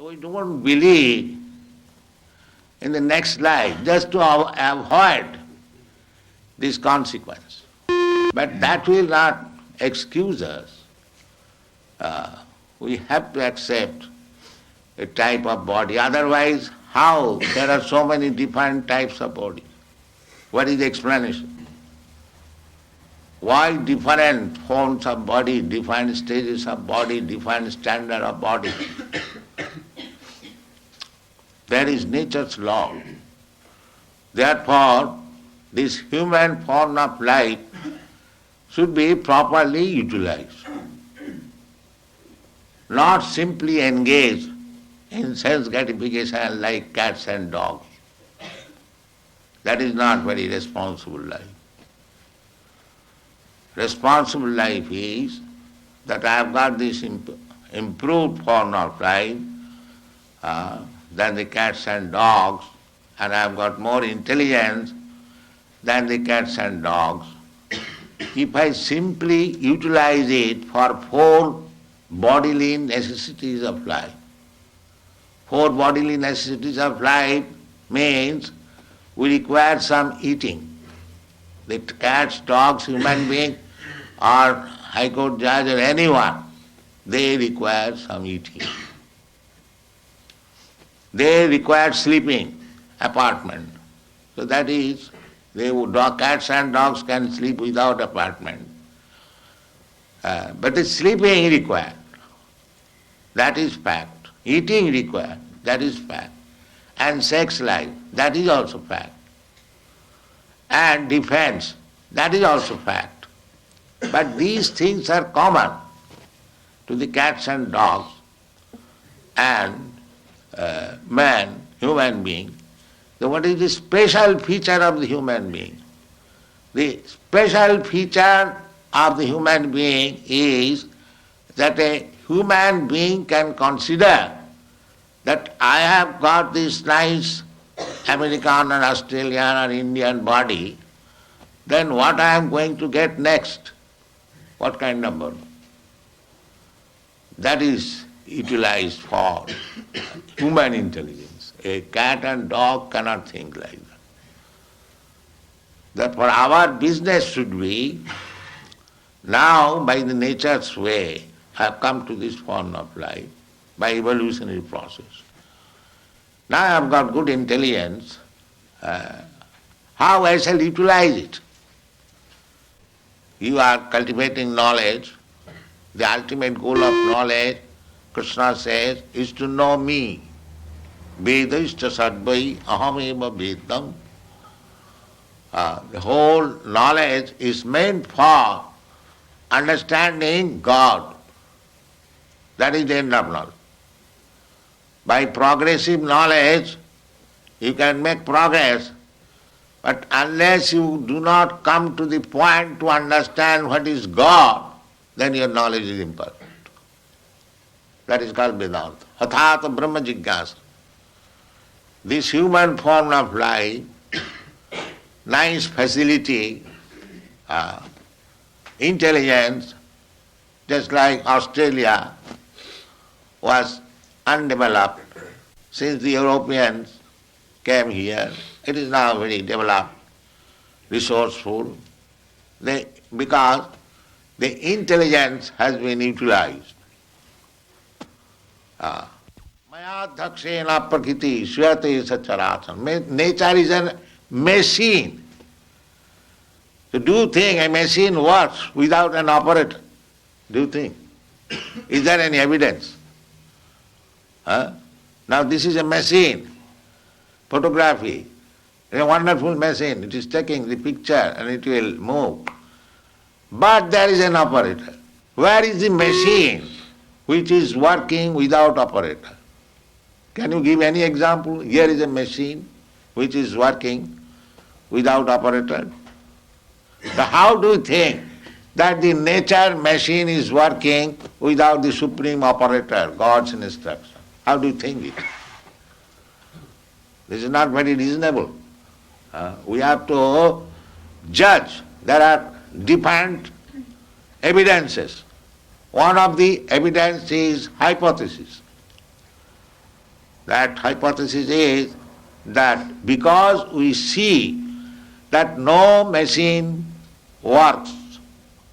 So we don't believe in the next life just to avoid this consequence. But that will not excuse us. We have to accept a type of body. Otherwise, how? There are so many different types of body. What is the explanation? Why different forms of body, different stages of body, different standard of body? That is nature's law. Therefore, this human form of life should be properly utilized. Not simply engaged in sense gratification like cats and dogs. That is not very responsible life. Responsible life is that I have got this improved form of life than the cats and dogs, and I have got more intelligence than the cats and dogs. If I simply utilize it for 4 bodily necessities of life, 4 bodily necessities of life means we require some eating. The cats, dogs, human being, or High Court judge or anyone, they require some eating. They require sleeping, apartment. So that is, cats and dogs can sleep without apartment. But the sleeping required, that is fact. Eating required, that is fact. And sex life, that is also fact. And defense, that is also fact. But these things are common to the cats and dogs and man, human being. So what is the special feature of the human being? The special feature of the human being is that a human being can consider that I have got this nice American or Australian or Indian body, then what I am going to get next? What kind of body? That is utilized for human intelligence. A cat and dog cannot think like that. Therefore our business should be, now by the nature's way, I have come to this form of life, by evolutionary process. Now I have got good intelligence, how I shall utilize it? You are cultivating knowledge. The ultimate goal of knowledge, Krishna says, is to know me. Vedashta sadvai ahameva vedam. The whole knowledge is meant for understanding God. That is the end of knowledge. By progressive knowledge, you can make progress, but unless you do not come to the point to understand what is God, then your knowledge is imperfect. That is called Vedanta. Athata Brahma Jigyasa. This human form of life, nice facility, intelligence, just like Australia was undeveloped since the Europeans came here. It is now very developed, resourceful, because the intelligence has been utilized. Maya dhakshena prakriti suyate sacharatan. Nature is a machine. So do you think a machine works without an operator? Do you think? Is there any evidence? Now this is a machine, photography. It's a wonderful machine. It is taking the picture and it will move. But there is an operator. Where is the machine which is working without operator? Can you give any example? Here is a machine which is working without operator. So how do you think that the nature machine is working without the supreme operator, God's instruction? How do you think it? This is not very reasonable. We have to judge. There are different evidences. One of the evidence is hypothesis. That hypothesis is that because we see that no machine works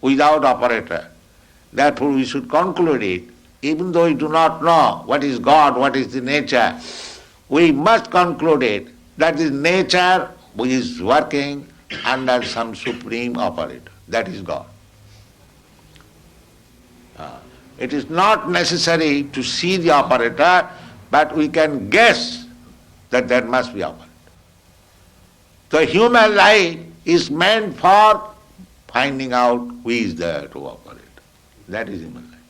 without operator, therefore we should conclude it, even though we do not know what is God, what is the nature, we must conclude it that this nature is working under some supreme operator, that is God. It is not necessary to see the operator, but we can guess that there must be operator. The human life is meant for finding out who is there to operate. That is human life.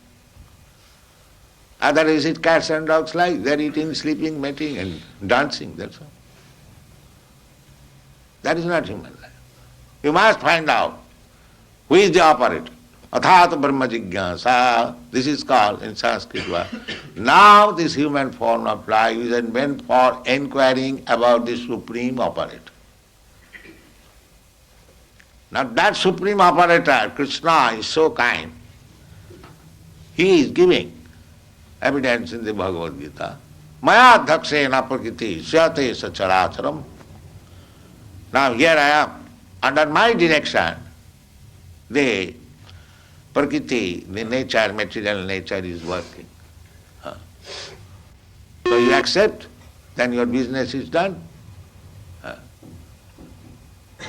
Otherwise it's cats and dogs life. They're eating, sleeping, mating and dancing, that's all. That is not human life. You must find out who is the operator. Athat Brahma Jigyasa, this is called in Sanskrit word. Now this human form of life is meant for inquiring about the supreme operator. Now that supreme operator, Krishna, is so kind. He is giving evidence in the Bhagavad Gita. Maya dhakshena prakriti syate sacharacharam. Now here I am. Under my direction, the prakriti, the nature, material nature is working. So you accept, then your business is done.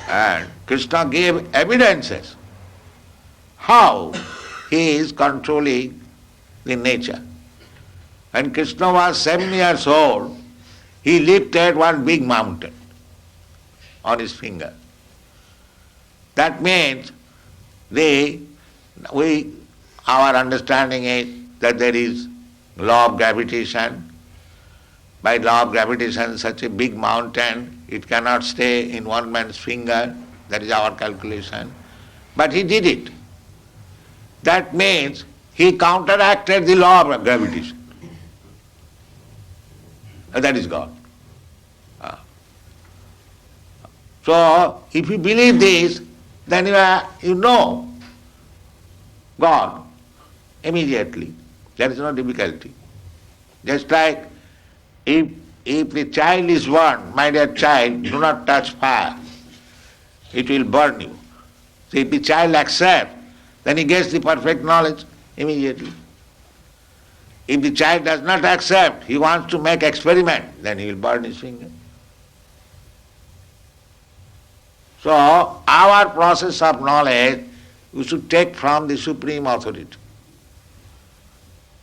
And Krishna gave evidences how he is controlling the nature. When Krishna was 7 years old, he lifted one big mountain on his finger. That means our understanding is that there is law of gravitation. By law of gravitation, such a big mountain, it cannot stay in one man's finger. That is our calculation. But he did it. That means he counteracted the law of gravitation. And that is God. So, if you believe this, then you know God immediately. There is no difficulty. Just like if the child is warned, my dear child, do not touch fire, it will burn you. So if the child accepts, then he gets the perfect knowledge immediately. If the child does not accept, he wants to make experiment, then he will burn his finger. So our process of knowledge we should take from the supreme authority.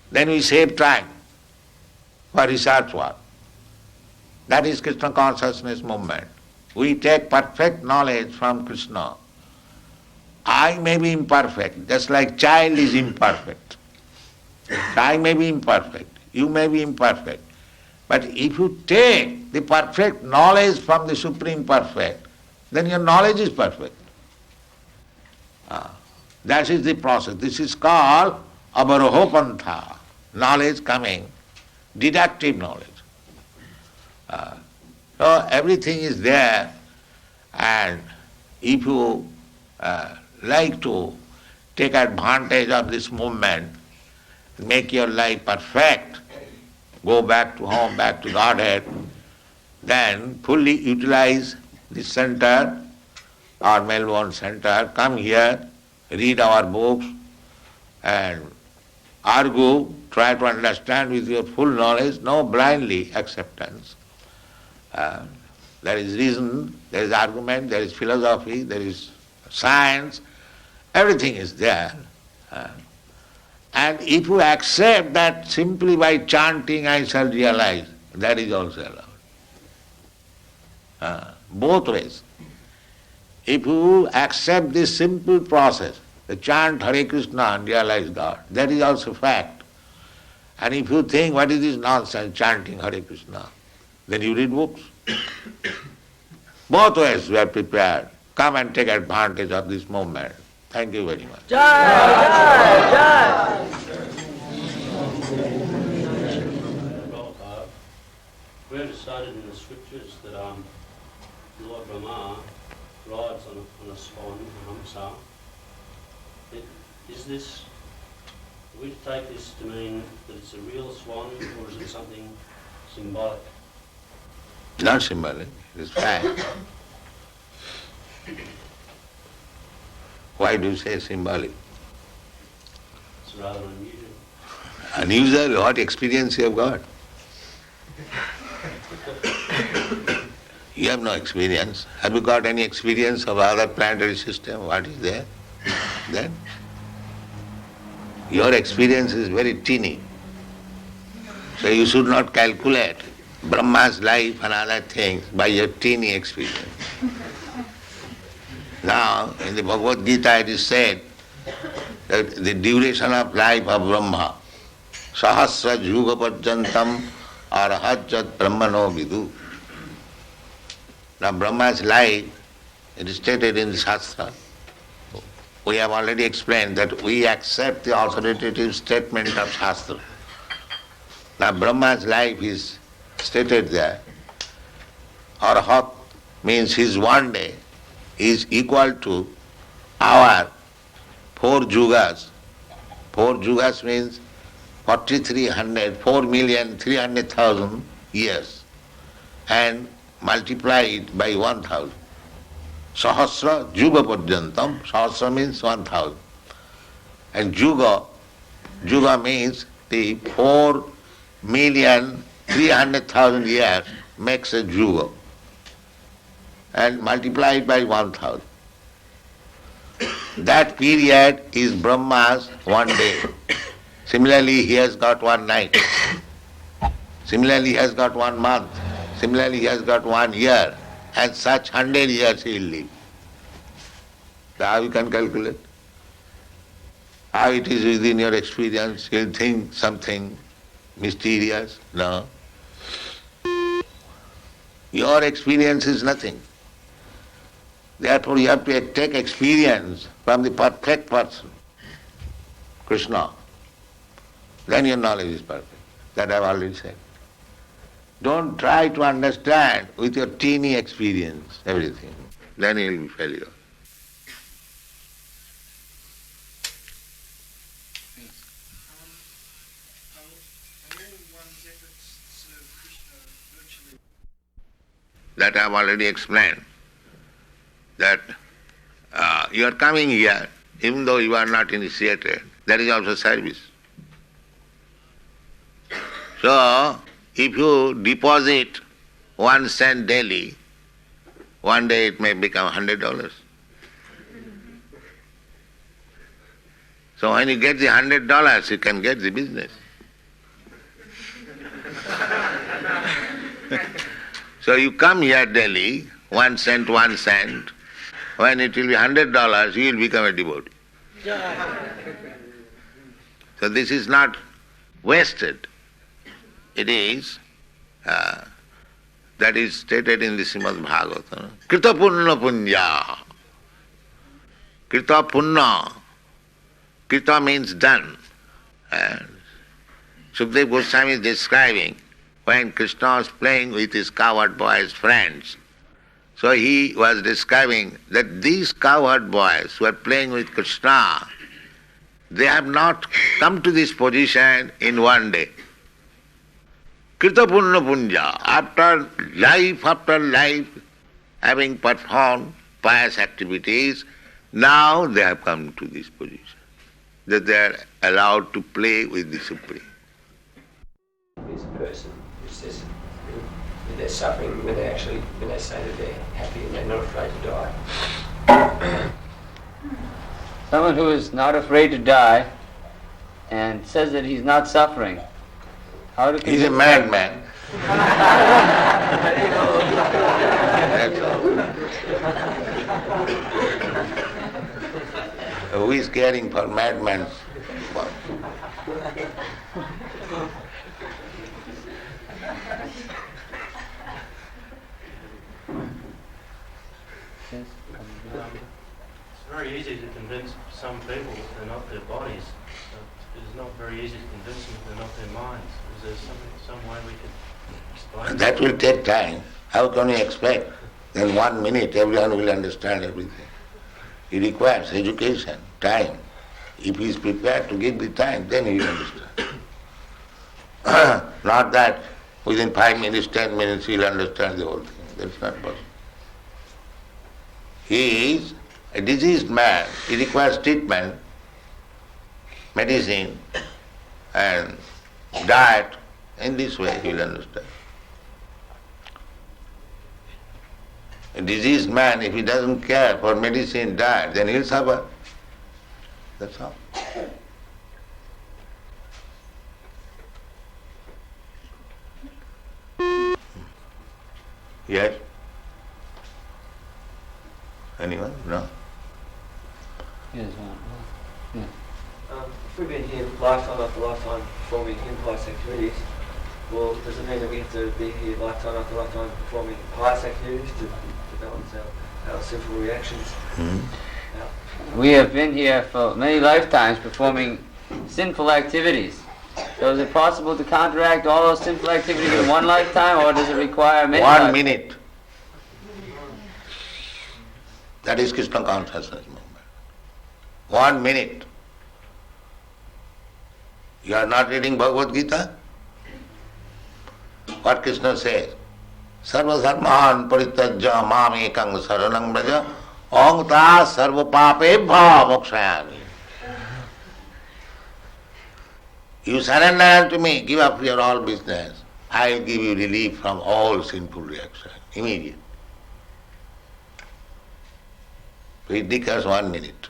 Then we save time for research work. That is Krishna consciousness movement. We take perfect knowledge from Krishna. I may be imperfect, just like child is imperfect. I may be imperfect, you may be imperfect. But if you take the perfect knowledge from the Supreme Perfect, then your knowledge is perfect. That is the process. This is called avarohopantha, knowledge coming, deductive knowledge. So everything is there, and if you like to take advantage of this movement, make your life perfect, go back to home, back to Godhead, then fully utilize this center, our Melbourne center, come here, read our books and argue, try to understand with your full knowledge, no blindly acceptance. There is reason, there is argument, there is philosophy, there is science, everything is there. And if you accept that simply by chanting I shall realize, that is also allowed. Both ways. If you accept this simple process, the chant Hare Krishna and realize God, that is also fact. And if you think what is this nonsense chanting Hare Krishna, then you read books. Both ways we are prepared. Come and take advantage of this moment. Thank you very much. Jai, Jai, Jai. Prabhupada, we understood in the scriptures that Lord Brahma rides on a swan, a hamsa. Is this, do we take this to mean that it's a real swan, or is it something symbolic. Not symbolic, it is fact. Why do you say symbolic? It's rather unusual. Unusual, what experience you have got? You have no experience. Have you got any experience of other planetary system? What is there? Then? Your experience is very teeny. So you should not calculate Brahma's life and other things by your teeny experience. Now, in the Bhagavad Gita it is said that the duration of life of Brahma, sahasra juga parjantam arahajat brahmano vidu. Now Brahma's life, it is stated in the Shastra. We have already explained that we accept the authoritative statement of Shastra. Now Brahma's life is stated there. Arahat means his one day is equal to our 4 yugas. 4 yugas means 4,300,000 years, and multiply it by 1,000. Sahasra juga parjantam, sahasra means 1,000. And juga means the 4,300,000 years makes a juga. And multiply it by 1,000. That period is Brahma's one day. Similarly, he has got one night. Similarly, he has got 1 month. Similarly, he has got 1 year. And such 100 years he will live. So how you can calculate? How it is within your experience? You'll think something mysterious? No. Your experience is nothing. Therefore you have to take experience from the perfect person, Krishna. Then your knowledge is perfect. That I have already said. Don't try to understand with your teeny experience everything. Then you will be failure. That I have already explained. That you are coming here, even though you are not initiated, that is also service. So, if you deposit 1 cent daily, one day it may become $100. So when you get the $100, you can get the business. So you come here daily, 1 cent, 1 cent. When it will be $100, you will become a devotee. So this is not wasted. It is, that is stated in the Srimad-Bhagavatam. Krita punna punya. Krita punna. Krita means done. Sukadeva Goswami is describing when Krishna was playing with his cowherd boys' friends. So he was describing that these cowherd boys who are playing with Krishna, they have not come to this position in one day. Krita punna punja, after life, having performed pious activities, now they have come to this position, that they are allowed to play with the Supreme. Is a person who says that they're suffering when they say that they're happy and they're not afraid to die. Someone who is not afraid to die and says that he's not suffering. How to He's a madman. That's all. Who is caring for madmen? It's very easy to convince some people that they're not their bodies. It's not very easy to convince them that they're not their minds. Is there some way we could explain That will take time. How can you expect? In 1 minute everyone will understand everything. It requires education, time. If he is prepared to give the time, then he will understand. Not that within 5 minutes, 10 minutes, he'll understand the whole thing. That's not possible. He is a diseased man. He requires treatment, medicine, and diet. In this way, he'll understand. A diseased man, if he doesn't care for medicine, diet, then he'll suffer. That's all. Yes? Anyone? No? Yes, yeah. If we've been here lifetime after lifetime performing impious activities, well, does it mean that we have to be here lifetime after lifetime performing pious activities to balance our sinful reactions? We have been here for many lifetimes performing sinful activities. So is it possible to counteract all those sinful activities in one lifetime, or does it require many 1 lifetimes? minute. That is Krishna consciousness movement. 1 minute. You are not reading Bhagavad Gita? What Krishna says? Sarva dharman parityajya mam ekang saranam braja aham ta sarva papebhya mokshayami. You surrender to me, give up your all business. I will give you relief from all sinful reaction, immediate. It requires 1 minute.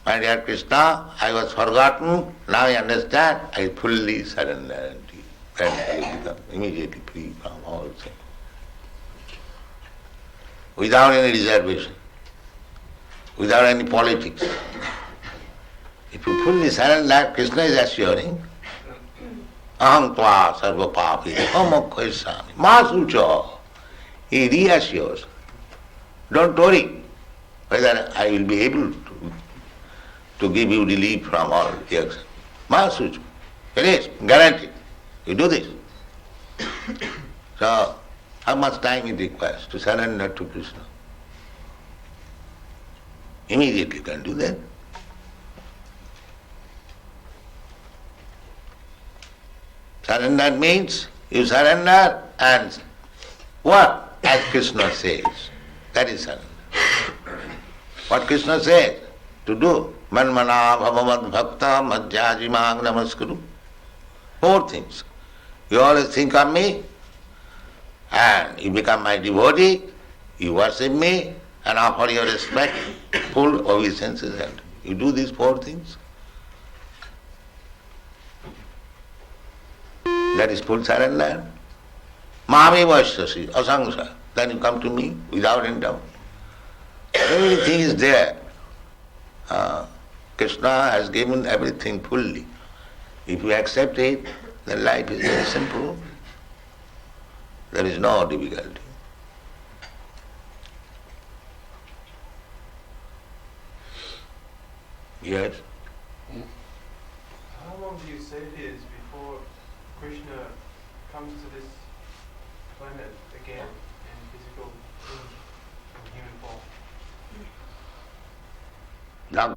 My dear Krishna, I was forgotten, now I understand, I fully surrender to you. And I become immediately free from all sin. Without any reservation, without any politics. If you fully surrender, Krishna is assuring, aham tva sarva papi amokhaisami masucha. He reassures. Don't worry whether I will be able to give you relief from all reaction. Masucha. It is guaranteed. You do this. So, how much time it requires to surrender to Krishna? Immediately you can do that. Surrender means you surrender and what? As Krishna says. That is surrender. What Krishna says to do. Manmana bhavamad bhakta madhyajimang namaskuru. 4 things. You always think of me and you become my devotee, you worship me and offer your respect, full obeisances, and you do these 4 things. That is full surrender. Mami vaishyasi, asangsa. Then you come to me without any doubt. Everything is there. Krishna has given everything fully. If you accept it, then life is very simple. There is no difficulty. Yes? How long do you say it is before Krishna comes to this planet again in physical in human form? Now,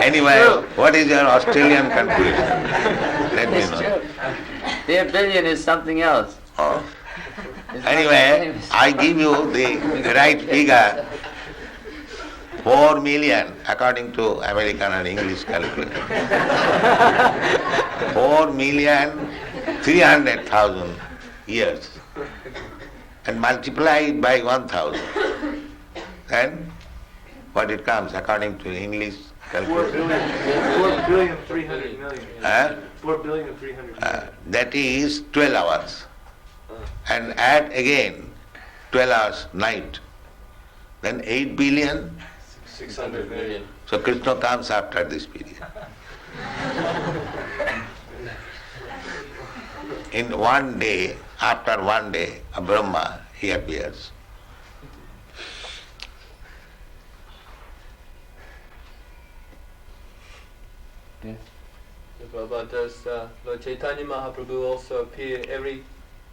anyway, what is your Australian conclusion? Let me know. True. Their billion is something else. Oh. It's not Anyway, the same. I give you the right figure. 4 million, according to American and English calculation. 4,300,000 years. And multiply it by 1,000. Then what it comes according to English 4 calculation? billion, 4 billion 300 million. Huh? 4 billion 300 million. That is 12 hours. And add again 12 hours night. Then 8 billion. 600 million. So Krishna comes after this period. In 1 day, after 1 day, a Brahma, he appears. Prabhupada, does Lord Chaitanya Mahaprabhu also appear every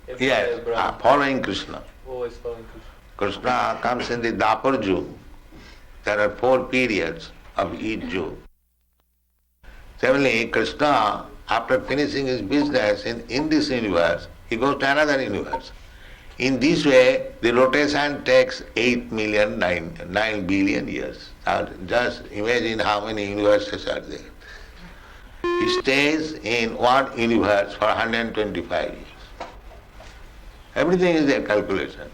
day Yes, of Brahma? following Krishna. Always following Krishna. Krishna comes in the Dapur Yug. There are 4 periods of each Yug. Similarly, Krishna after finishing his business in this universe, he goes to another universe. In this way, the rotation takes 9 billion years. Now, just imagine how many universes are there. He stays in one universe for 125 years. Everything is a calculation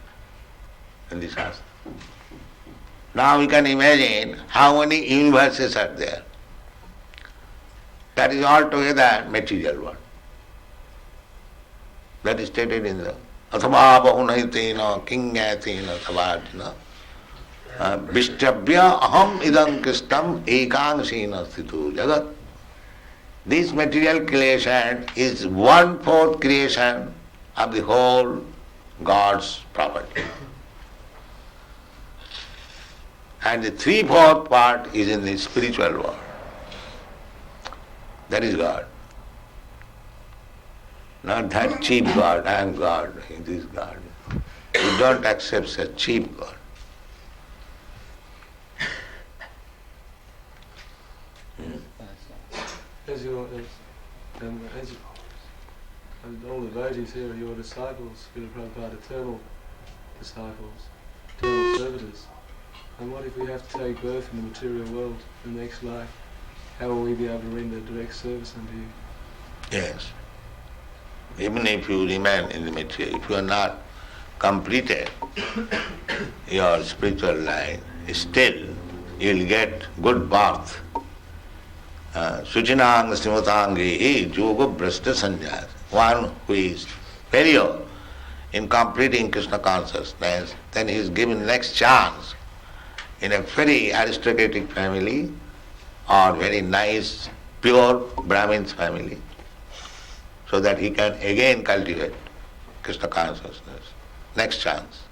in this Shastra. Now we can imagine how many universes are there. That is altogether material world. That is stated in the Athabha Bahunaitina Kingatina Savajina Vishtabhya Aham Idam Kristam Ekangsina Sthitu Jagat. This material creation is 1/4 creation of the whole God's property. And the 3/4 part is in the spiritual world. That is God. Not that cheap God, I am God, this God. You don't accept such cheap God. As all the devotees here are your disciples, Srila Prabhupada, eternal disciples, eternal servitors. And what if we have to take birth in the material world in the next life? How will we be able to render direct service unto you? Yes. Even if you remain in the material, if you are not completed your spiritual life, still you will get good birth. Suchinang Srimatangi Yoga Brashta Sanjaya. One who is failure in completing Krishna consciousness, then he is given next chance in a very aristocratic family or very nice, pure Brahmin's family, so that he can again cultivate Krishna consciousness. Next chance.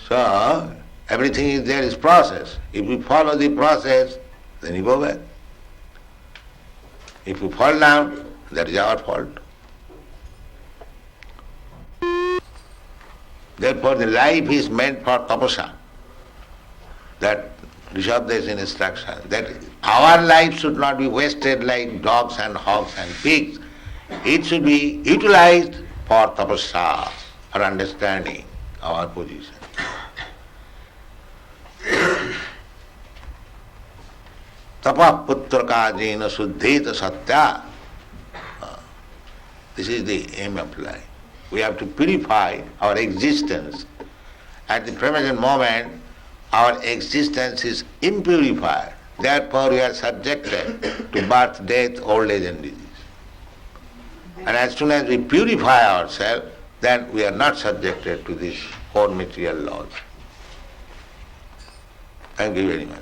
So, everything is there is process. If we follow the process, then you go back. If you fall down, that is our fault. Therefore, the life is meant for tapasya. That Rishabda is in instruction. That our life should not be wasted like dogs and hogs and pigs. It should be utilized for tapasya, for understanding our position. Tapa putra kajena suddheta satya. This is the aim of life. We have to purify our existence. At the present moment, our existence is impurified. Therefore, we are subjected to birth, death, old age and disease. And as soon as we purify ourselves, then we are not subjected to these four material laws. Thank you very much.